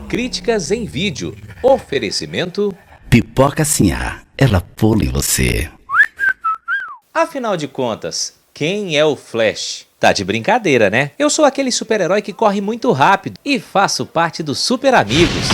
Críticas em vídeo. Oferecimento. Pipoca Sinhá, ela pula em você. Afinal de contas, quem é o Flash? Tá de brincadeira, né? Eu sou aquele super-herói que corre muito rápido e faço parte dos Super Amigos.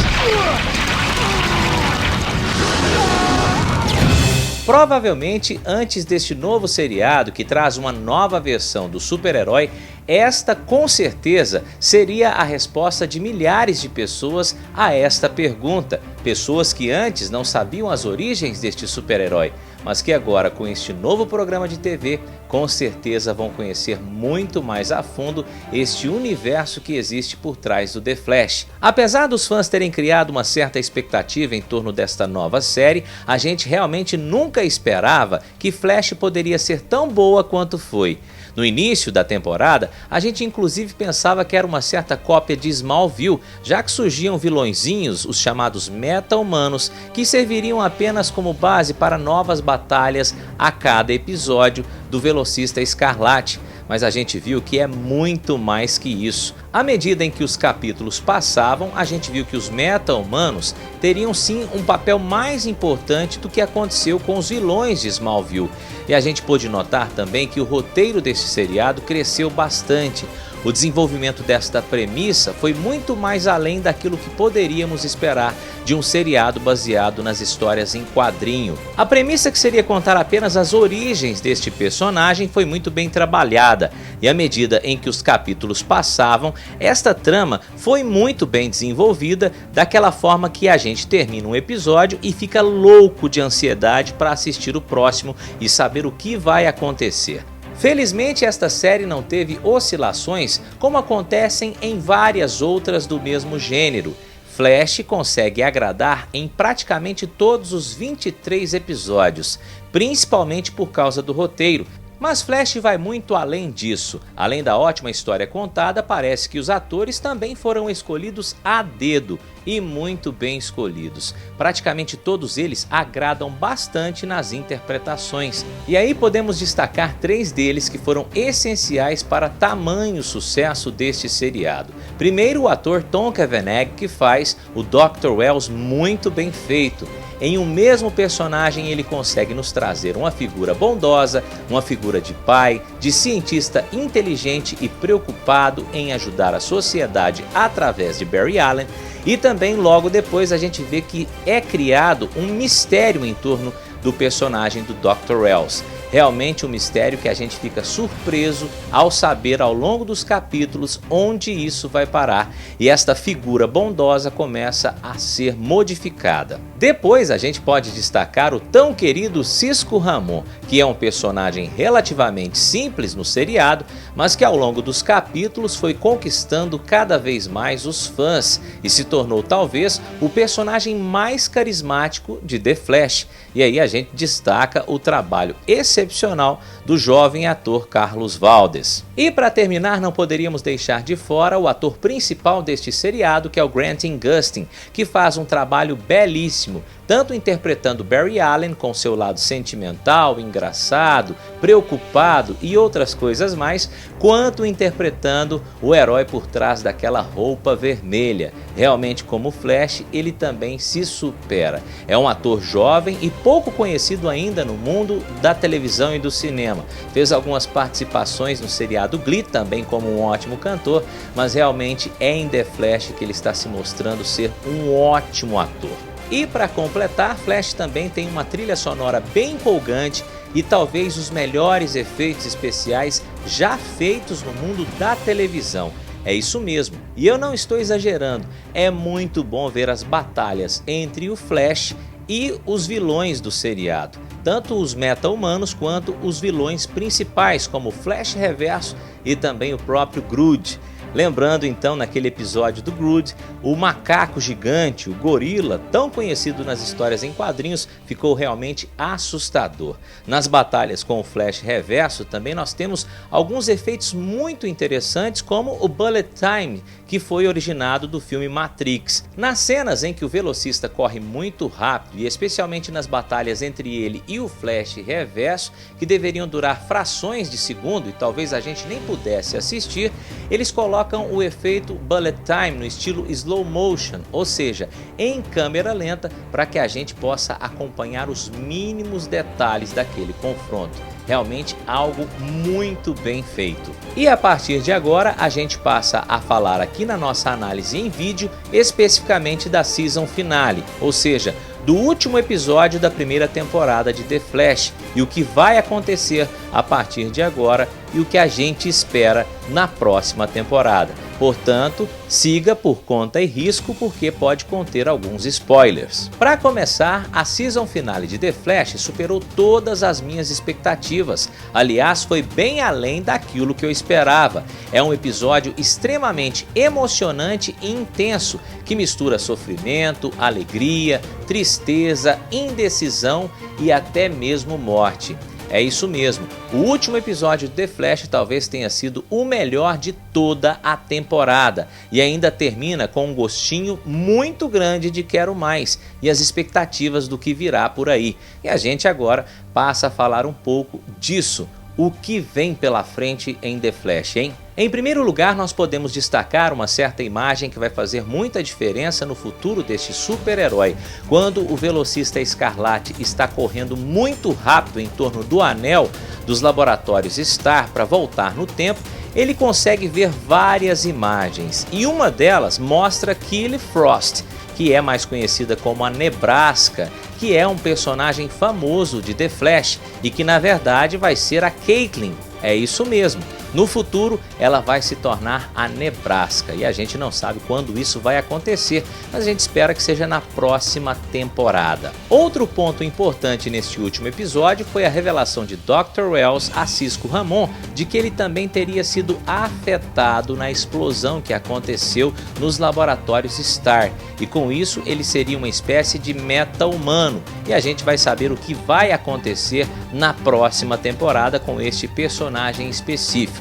Provavelmente, antes deste novo seriado que traz uma nova versão do super-herói, esta com certeza seria a resposta de milhares de pessoas a esta pergunta. Pessoas que antes não sabiam as origens deste super-herói, mas que agora com este novo programa de TV, com certeza vão conhecer muito mais a fundo este universo que existe por trás do The Flash. Apesar dos fãs terem criado uma certa expectativa em torno desta nova série, a gente realmente nunca esperava que Flash poderia ser tão boa quanto foi. No início da temporada, a gente inclusive pensava que era uma certa cópia de Smallville, já que surgiam vilõezinhos, os chamados Meta-Humanos, que serviriam apenas como base para novas batalhas a cada episódio do Velocista Escarlate. Mas a gente viu que é muito mais que isso. À medida em que os capítulos passavam, a gente viu que os Meta-Humanos teriam sim um papel mais importante do que aconteceu com os vilões de Smallville. E a gente pôde notar também que o roteiro desse seriado cresceu bastante. O desenvolvimento desta premissa foi muito mais além daquilo que poderíamos esperar de um seriado baseado nas histórias em quadrinho. A premissa, que seria contar apenas as origens deste personagem, foi muito bem trabalhada, e à medida em que os capítulos passavam, esta trama foi muito bem desenvolvida, daquela forma que a gente termina um episódio e fica louco de ansiedade para assistir o próximo e saber o que vai acontecer. Felizmente, esta série não teve oscilações como acontecem em várias outras do mesmo gênero. Flash consegue agradar em praticamente todos os 23 episódios, principalmente por causa do roteiro. Mas Flash vai muito além disso. Além da ótima história contada, parece que os atores também foram escolhidos a dedo, e muito bem escolhidos. Praticamente todos eles agradam bastante nas interpretações. E aí podemos destacar 3 deles que foram essenciais para tamanho sucesso deste seriado. Primeiro, o ator Tom Cavanagh, que faz o Dr. Wells muito bem feito. Em um mesmo personagem ele consegue nos trazer uma figura bondosa, uma figura de pai, de cientista inteligente e preocupado em ajudar a sociedade através de Barry Allen, e também logo depois a gente vê que é criado um mistério em torno do personagem do Dr. Wells. Realmente um mistério que a gente fica surpreso ao saber ao longo dos capítulos onde isso vai parar, e esta figura bondosa começa a ser modificada. Depois a gente pode destacar o tão querido Cisco Ramon, que é um personagem relativamente simples no seriado, mas que ao longo dos capítulos foi conquistando cada vez mais os fãs e se tornou talvez o personagem mais carismático de The Flash. E aí a gente destaca o trabalho excepcional do jovem ator Carlos Valdes. E para terminar, não poderíamos deixar de fora o ator principal deste seriado, que é o Grant Gustin, que faz um trabalho belíssimo, tanto interpretando Barry Allen com seu lado sentimental, engraçado, preocupado e outras coisas mais, quanto interpretando o herói por trás daquela roupa vermelha. Realmente, como Flash, ele também se supera. É um ator jovem e pouco conhecido ainda no mundo da televisão e do cinema. Fez algumas participações no seriado Glee, também como um ótimo cantor, mas realmente é em The Flash que ele está se mostrando ser um ótimo ator. E para completar, Flash também tem uma trilha sonora bem empolgante e talvez os melhores efeitos especiais já feitos no mundo da televisão. É isso mesmo, e eu não estou exagerando, é muito bom ver as batalhas entre o Flash e os vilões do seriado, tanto os Meta-Humanos quanto os vilões principais, como o Flash Reverso e também o próprio Grodd. Lembrando então, naquele episódio do Grodd, o macaco gigante, o gorila, tão conhecido nas histórias em quadrinhos, ficou realmente assustador. Nas batalhas com o Flash Reverso também nós temos alguns efeitos muito interessantes, como o Bullet Time, que foi originado do filme Matrix. Nas cenas em que o velocista corre muito rápido, e especialmente nas batalhas entre ele e o Flash Reverso, que deveriam durar frações de segundo e talvez a gente nem pudesse assistir, eles colocam colocam o efeito bullet time no estilo slow motion, ou seja, em câmera lenta, para que a gente possa acompanhar os mínimos detalhes daquele confronto. Realmente algo muito bem feito. E a partir de agora a gente passa a falar aqui na nossa análise em vídeo especificamente da season finale, ou seja, do último episódio da primeira temporada de The Flash e o que vai acontecer a partir de agora e o que a gente espera na próxima temporada. Portanto, siga por conta e risco porque pode conter alguns spoilers. Para começar, a season finale de The Flash superou todas as minhas expectativas. Aliás, foi bem além daquilo que eu esperava. É um episódio extremamente emocionante e intenso que mistura sofrimento, alegria, tristeza, indecisão e até mesmo morte. É isso mesmo, o último episódio de The Flash talvez tenha sido o melhor de toda a temporada e ainda termina com um gostinho muito grande de quero mais e as expectativas do que virá por aí. E a gente agora passa a falar um pouco disso, o que vem pela frente em The Flash, hein? Em primeiro lugar, nós podemos destacar uma certa imagem que vai fazer muita diferença no futuro deste super-herói. Quando o velocista Escarlate está correndo muito rápido em torno do anel dos laboratórios Starr para voltar no tempo, ele consegue ver várias imagens e uma delas mostra Killer Frost, que é mais conhecida como a Nebraska, que é um personagem famoso de The Flash e que na verdade vai ser a Caitlin. É isso mesmo. No futuro, ela vai se tornar a Nebraska e a gente não sabe quando isso vai acontecer, mas a gente espera que seja na próxima temporada. Outro ponto importante neste último episódio foi a revelação de Dr. Wells a Cisco Ramon de que ele também teria sido afetado na explosão que aconteceu nos laboratórios Starr e com isso ele seria uma espécie de meta-humano e a gente vai saber o que vai acontecer na próxima temporada com este personagem específico.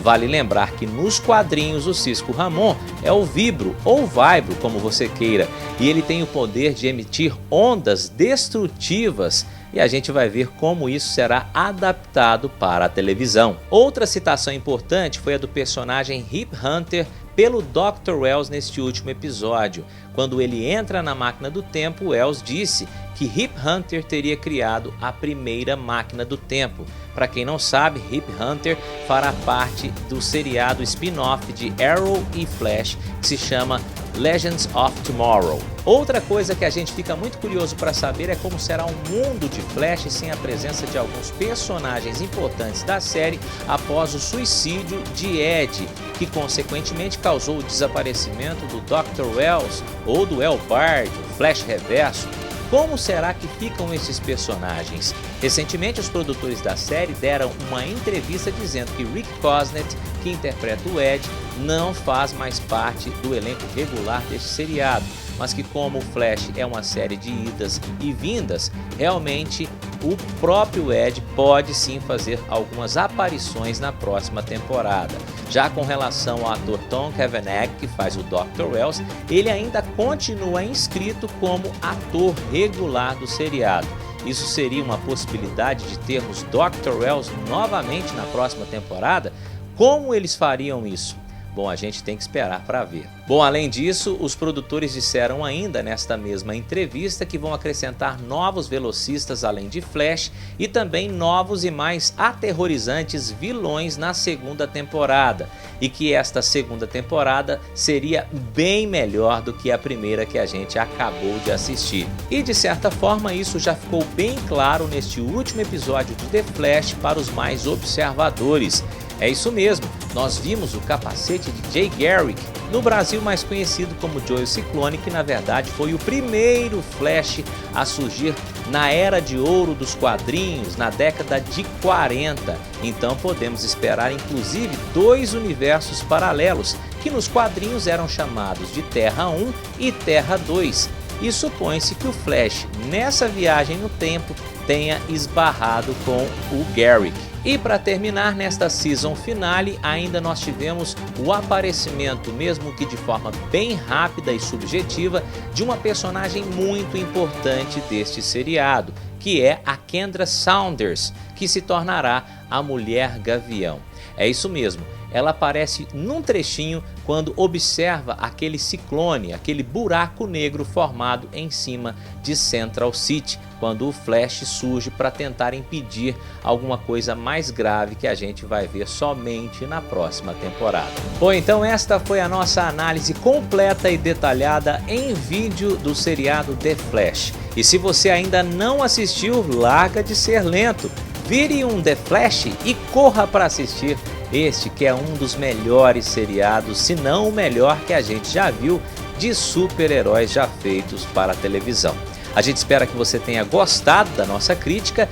Vale lembrar que nos quadrinhos o Cisco Ramon é o Vibro ou Vibro, como você queira, e ele tem o poder de emitir ondas destrutivas e a gente vai ver como isso será adaptado para a televisão. Outra citação importante foi a do personagem Rip Hunter pelo Dr. Wells neste último episódio. Quando ele entra na máquina do tempo, Wells disse que Rip Hunter teria criado a primeira máquina do tempo. Para quem não sabe, Rip Hunter fará parte do seriado spin-off de Arrow e Flash que se chama Legends of Tomorrow. Outra coisa que a gente fica muito curioso para saber é como será o mundo de Flash sem a presença de alguns personagens importantes da série após o suicídio de Ed, que consequentemente causou o desaparecimento do Dr. Wells ou do El Bard, o Flash Reverso. Como será que ficam esses personagens? Recentemente, os produtores da série deram uma entrevista dizendo que Rick Cosnet, que interpreta o Ed, não faz mais parte do elenco regular deste seriado, mas que como o Flash é uma série de idas e vindas, realmente o próprio Ed pode sim fazer algumas aparições na próxima temporada. Já com relação ao ator Tom Cavanagh, que faz o Dr. Wells, ele ainda continua inscrito como ator regular do seriado. Isso seria uma possibilidade de termos Dr. Wells novamente na próxima temporada? Como eles fariam isso? Bom, a gente tem que esperar para ver. Bom, além disso, os produtores disseram ainda nesta mesma entrevista que vão acrescentar novos velocistas além de Flash e também novos e mais aterrorizantes vilões na segunda temporada e que esta segunda temporada seria bem melhor do que a primeira que a gente acabou de assistir. E de certa forma isso já ficou bem claro neste último episódio de The Flash para os mais observadores. É isso mesmo, nós vimos o capacete de Jay Garrick, no Brasil mais conhecido como Joel Ciclone, que na verdade foi o primeiro Flash a surgir na era de ouro dos quadrinhos, na década de 40. Então podemos esperar inclusive dois universos paralelos, que nos quadrinhos eram chamados de Terra 1 e Terra 2. E supõe-se que o Flash, nessa viagem no tempo, tenha esbarrado com o Garrick. E para terminar, nesta season finale, ainda nós tivemos o aparecimento, mesmo que de forma bem rápida e subjetiva, de uma personagem muito importante deste seriado, que é a Kendra Saunders, que se tornará a Mulher Gavião. É isso mesmo, ela aparece num trechinho quando observa aquele ciclone, aquele buraco negro formado em cima de Central City, quando o Flash surge para tentar impedir alguma coisa mais grave que a gente vai ver somente na próxima temporada. Bom, então esta foi a nossa análise completa e detalhada em vídeo do seriado The Flash. E se você ainda não assistiu, larga de ser lento, vire um The Flash e corra para assistir este que é um dos melhores seriados, se não o melhor que a gente já viu de super-heróis já feitos para a televisão. A gente espera que você tenha gostado da nossa crítica.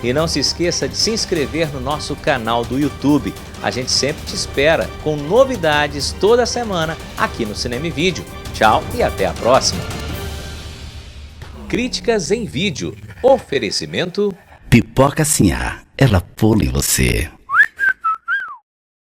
E não se esqueça de se inscrever no nosso canal do YouTube. A gente sempre te espera com novidades toda semana aqui no Cinema e Vídeo. Tchau e até a próxima. Críticas em vídeo. Oferecimento Pipoca Sinhá, ela pula em você.